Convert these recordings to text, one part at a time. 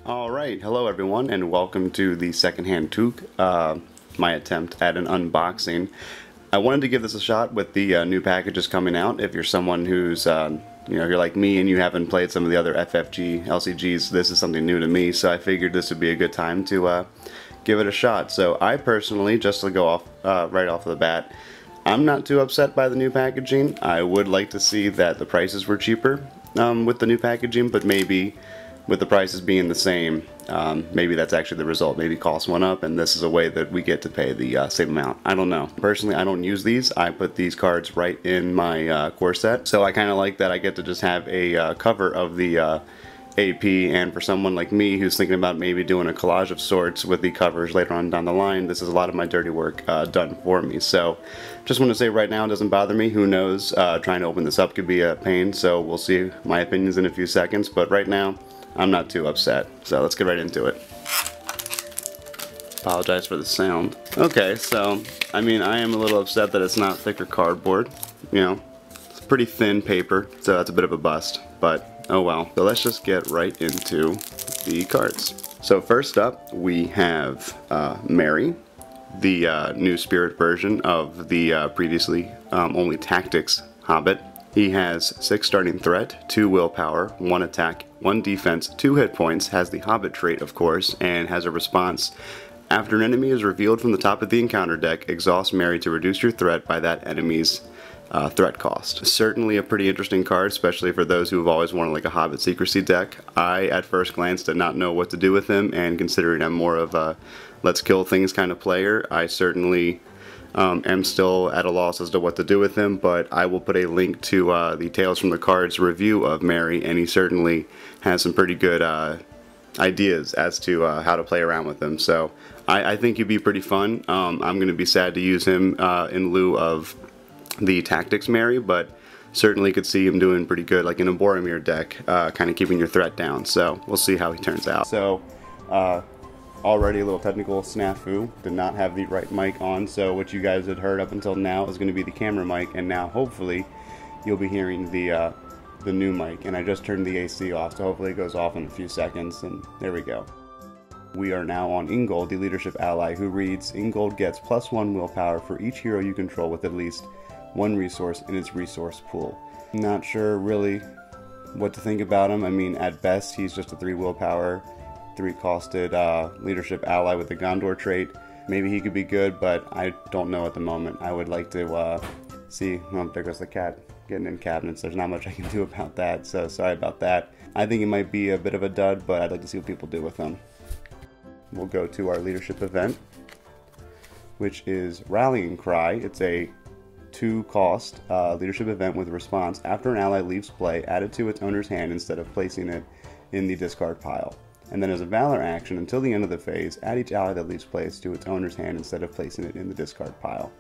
Alright, hello everyone, and welcome to the secondhand toque, my attempt at an unboxing. I wanted to give this a shot with the new packages coming out. If you're someone who's, if you're like me and you haven't played some of the other FFG LCGs, this is something new to me, so I figured this would be a good time to give it a shot. So I personally, just to go off right off the bat, I'm not too upset by the new packaging. I would like to see that the prices were cheaper with the new packaging, but maybe with the prices being the same, maybe that's actually the result. Maybe costs went up and this is a way that we get to pay the same amount. I don't know. Personally, I don't use these. I put these cards right in my core set, so I kind of like that I get to just have a cover of the AP, and for someone like me who's thinking about maybe doing a collage of sorts with the covers later on down the line, this is a lot of my dirty work done for me. So just want to say right now, it doesn't bother me. Who knows, trying to open this up could be a pain, so we'll see my opinions in a few seconds, but right now I'm not too upset, so let's get right into it. Apologize for the sound. Okay, so, I mean, I am a little upset that it's not thicker cardboard. You know, it's pretty thin paper, so that's a bit of a bust, but oh well. So let's just get right into the cards. So first up, we have Mary, the new spirit version of the previously only Tactics Hobbit. He has 6 starting threat, 2 willpower, 1 attack, 1 defense, 2 hit points, has the Hobbit trait of course, and has a response. After an enemy is revealed from the top of the encounter deck, exhaust Mary to reduce your threat by that enemy's threat cost. Certainly a pretty interesting card, especially for those who have always wanted like a Hobbit secrecy deck. I at first glance did not know what to do with him, and considering I'm more of a let's kill things kind of player, I certainly am still at a loss as to what to do with him, but I will put a link to the Tales from the Cards review of Mary, and he certainly has some pretty good ideas as to how to play around with him. So I think he'd be pretty fun. I'm going to be sad to use him in lieu of the Tactics Mary, but certainly could see him doing pretty good like in a Boromir deck, kind of keeping your threat down. So we'll see how he turns out. So already a little technical snafu, did not have the right mic on, so what you guys had heard up until now is going to be the camera mic, and now hopefully you'll be hearing the new mic, and I just turned the AC off, so hopefully it goes off in a few seconds, and there we go. We are now on Ingold, the leadership ally, who reads, Ingold gets +1 willpower for each hero you control with at least 1 resource in its resource pool. Not sure really what to think about him. I mean, at best he's just a 3 willpower, 3-costed leadership ally with the Gondor trait. Maybe he could be good, but I don't know at the moment. I would like to see. Oh, there goes the cat getting in cabinets. There's not much I can do about that, so sorry about that. I think it might be a bit of a dud, but I'd like to see what people do with him. We'll go to our leadership event, which is Rallying Cry. It's a 2-cost leadership event with a response. After an ally leaves play, add it to its owner's hand instead of placing it in the discard pile. And then as a Valor action, until the end of the phase, add each ally that leaves place to its owner's hand instead of placing it in the discard pile.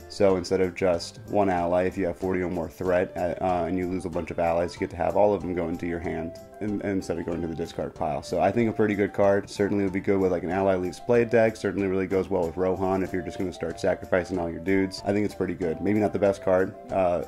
So instead of just 1 ally, if you have 40 or more threat and you lose a bunch of allies, you get to have all of them go into your hand instead of going to the discard pile. So I think a pretty good card. Certainly would be good with like an ally leaves play deck. Certainly really goes well with Rohan if you're just going to start sacrificing all your dudes. I think it's pretty good. Maybe not the best card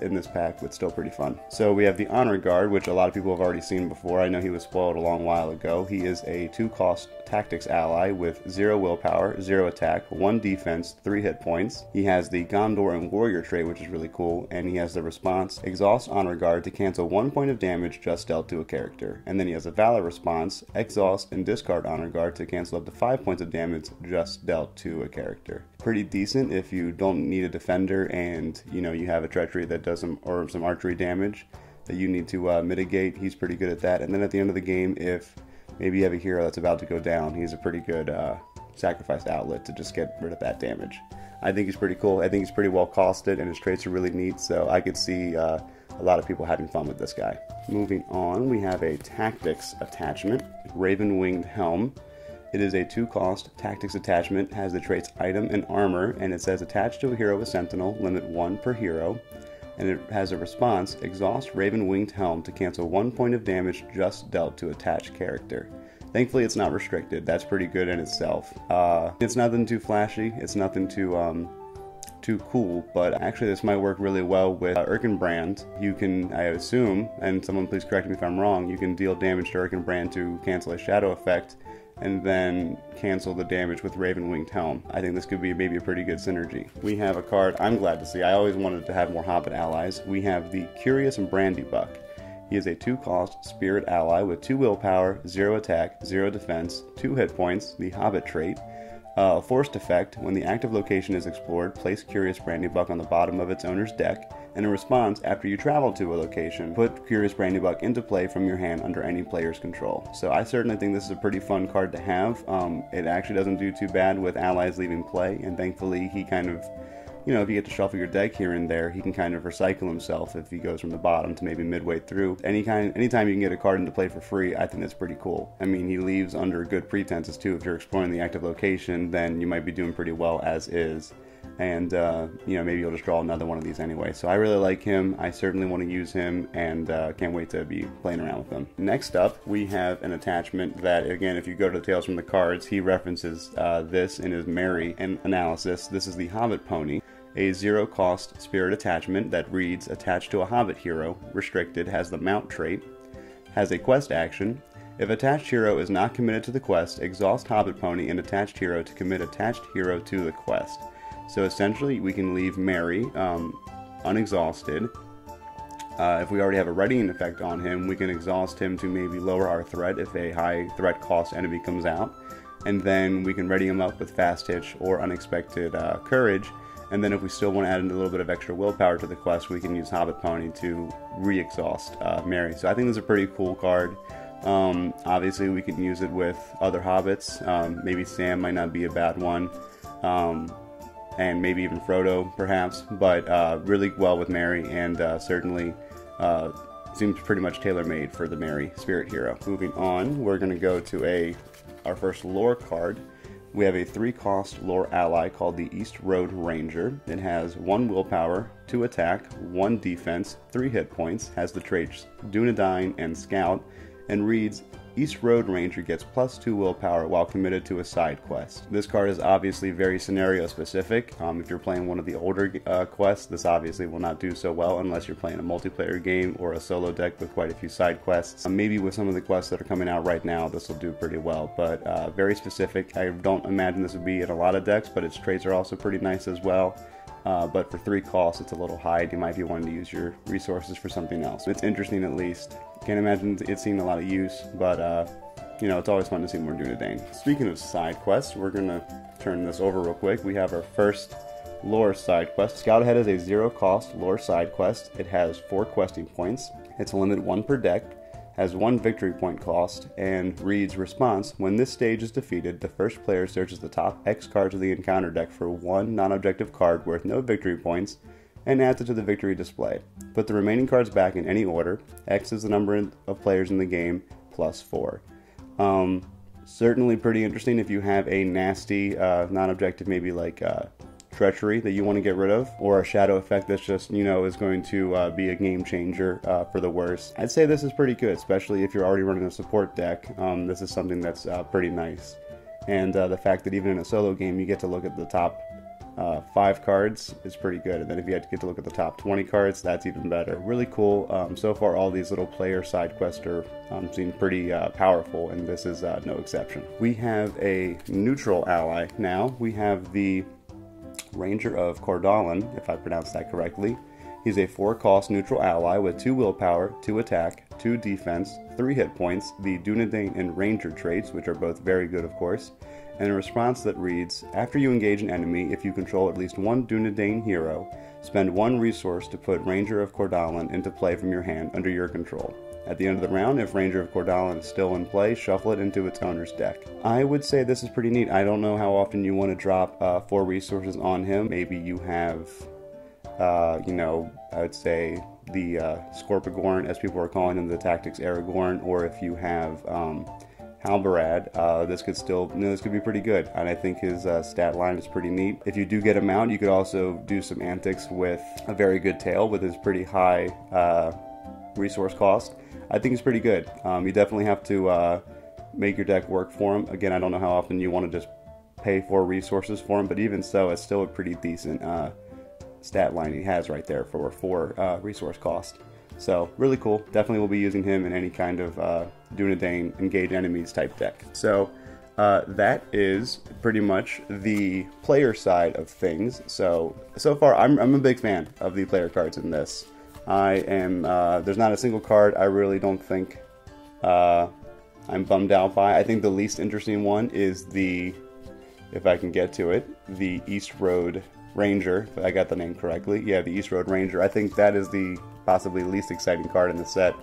in this pack, but still pretty fun. So we have the Honor Guard, which a lot of people have already seen before. I know he was spoiled a long while ago. He is a 2-cost Tactics ally with 0 willpower, 0 attack, 1 defense, 3 hit points. He has the Gondor and Warrior trait, which is really cool, and he has the response, exhaust Honor Guard to cancel 1 point of damage just dealt to a character. And then he has a Valor response, exhaust and discard Honor Guard to cancel up to 5 points of damage just dealt to a character. Pretty decent if you don't need a defender and you have a treachery that does some archery damage that you need to mitigate. He's pretty good at that. And then at the end of the game, if maybe you have a hero that's about to go down, he's a pretty good sacrificed outlet to just get rid of that damage. I think he's pretty cool. I think he's pretty well costed, and his traits are really neat, so I could see a lot of people having fun with this guy. Moving on, we have a Tactics attachment, Raven Winged Helm. It is a 2-cost Tactics attachment, has the traits Item and Armor, and it says attached to a hero with Sentinel, limit 1 per hero. And it has a response, exhaust Raven Winged Helm to cancel 1 point of damage just dealt to attached character. Thankfully it's not restricted. That's pretty good in itself. It's nothing too flashy. It's nothing too too cool, but actually this might work really well with Erkenbrand. You can, I assume, and someone please correct me if I'm wrong, you can deal damage to Erkenbrand to cancel a shadow effect, and then cancel the damage with Raven-Winged Helm. I think this could be maybe a pretty good synergy. We have a card I'm glad to see. I always wanted to have more Hobbit allies. We have the Curious and Brandybuck. He is a 2-cost spirit ally with 2 willpower, 0 attack, 0 defense, 2 hit points, the Hobbit trait. Forced effect, when the active location is explored, place Curious Brandybuck on the bottom of its owner's deck, and in response, after you travel to a location, put Curious Brandybuck into play from your hand under any player's control. So I certainly think this is a pretty fun card to have. It actually doesn't do too bad with allies leaving play, and thankfully he kind of, you know, if you get to shuffle your deck here and there, he can kind of recycle himself if he goes from the bottom to maybe midway through. Anytime you can get a card into play for free, I think that's pretty cool. I mean, he leaves under good pretenses too. If you're exploring the active location, then you might be doing pretty well as is. And, you know, maybe you'll just draw another one of these anyway. So I really like him. I certainly want to use him, and can't wait to be playing around with him. Next up, we have an attachment that, again, if you go to Tales from the Cards, he references this in his Merry analysis. This is the Hobbit Pony, a 0-cost spirit attachment that reads, attached to a Hobbit hero, restricted, has the Mount trait, has a quest action. If attached hero is not committed to the quest, exhaust Hobbit Pony and attached hero to commit attached hero to the quest. So essentially, we can leave Merry unexhausted. If we already have a readying effect on him, we can exhaust him to maybe lower our threat if a high threat cost enemy comes out. And then we can ready him up with Fast Hitch or Unexpected Courage. And then if we still want to add a little bit of extra willpower to the quest, we can use Hobbit Pony to re-exhaust Merry. So I think this is a pretty cool card. Obviously, we can use it with other Hobbits. Maybe Sam might not be a bad one. And maybe even Frodo, perhaps, but really well with Merry, and certainly seems pretty much tailor-made for the Merry Spirit Hero. Moving on, we're going to go to our first lore card. We have a 3-cost lore ally called the East Road Ranger. It has 1 willpower, 2 attack, 1 defense, 3 hit points, has the traits Dunedain and Scout, and reads, East Road Ranger gets +2 willpower while committed to a side quest. This card is obviously very scenario specific. If you're playing one of the older quests, this obviously will not do so well unless you're playing a multiplayer game or a solo deck with quite a few side quests. Maybe with some of the quests that are coming out right now, this will do pretty well, but very specific. I don't imagine this would be in a lot of decks, but its traits are also pretty nice as well. But for 3 costs, it's a little high. You might be wanting to use your resources for something else. It's interesting at least. Can't imagine it seeing a lot of use, but you know, it's always fun to see more Dunedain. Speaking of side quests, we're gonna turn this over real quick. We have our first lore side quest. Scout Ahead is a 0-cost lore side quest. It has 4 questing points. It's a limit 1 per deck, has 1 victory point cost, and reads response, when this stage is defeated, the first player searches the top X cards of the encounter deck for 1 non-objective card worth no victory points, and adds it to the victory display. Put the remaining cards back in any order. X is the number of players in the game, +4. Certainly pretty interesting if you have a nasty non-objective, maybe like Treachery that you want to get rid of, or a shadow effect that's just, you know, is going to be a game changer for the worse. I'd say this is pretty good, especially if you're already running a support deck. This is something that's pretty nice. And the fact that even in a solo game you get to look at the top 5 cards is pretty good, and then if you had to get to look at the top 20 cards, that's even better. Really cool. So far all these little player side quests seem pretty powerful, and this is no exception. We have a neutral ally now. We have the Ranger of Cordalin, if I pronounced that correctly. He's a 4-cost neutral ally with 2 willpower, 2 attack, 2 defense, 3 hit points, the Dunedain and Ranger traits, which are both very good of course, and a response that reads, after you engage an enemy, if you control at least 1 Dunedain hero, spend 1 resource to put Ranger of Cordalin into play from your hand under your control. At the end of the round, if Ranger of Cordalin is still in play, shuffle it into its owner's deck. I would say this is pretty neat. I don't know how often you want to drop 4 resources on him. Maybe you have, you know, I would say the Scorpigorn, as people are calling him, the Tactics Aragorn, or if you have Halbarad, this could be pretty good, and I think his stat line is pretty neat. If you do get him out, you could also do some antics with a very good tail with his pretty high resource cost. I think it's pretty good. You definitely have to make your deck work for him. Again, I don't know how often you want to just pay for resources for him, but even so, it's still a pretty decent stat line he has right there for 4 resource cost. So really cool. Definitely will be using him in any kind of Dunedain engage enemies type deck. So that is pretty much the player side of things. So far I'm a big fan of the player cards in this. I am there's not a single card I really don't think I'm bummed out by. I think the least interesting one is the, if I can get to it, the East Road Ranger, if I got the name correctly. Yeah, the East Road Ranger. I think that is the possibly least exciting card in the set.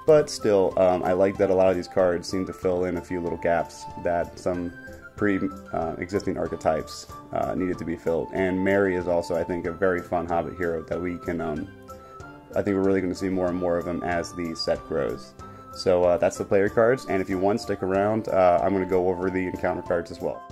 But still, I like that a lot of these cards seem to fill in a few little gaps that some pre-existing archetypes needed to be filled. And Mary is also, I think, a very fun Hobbit hero that we can, I think we're really going to see more and more of them as the set grows. So that's the player cards, and if you want, stick around. I'm going to go over the encounter cards as well.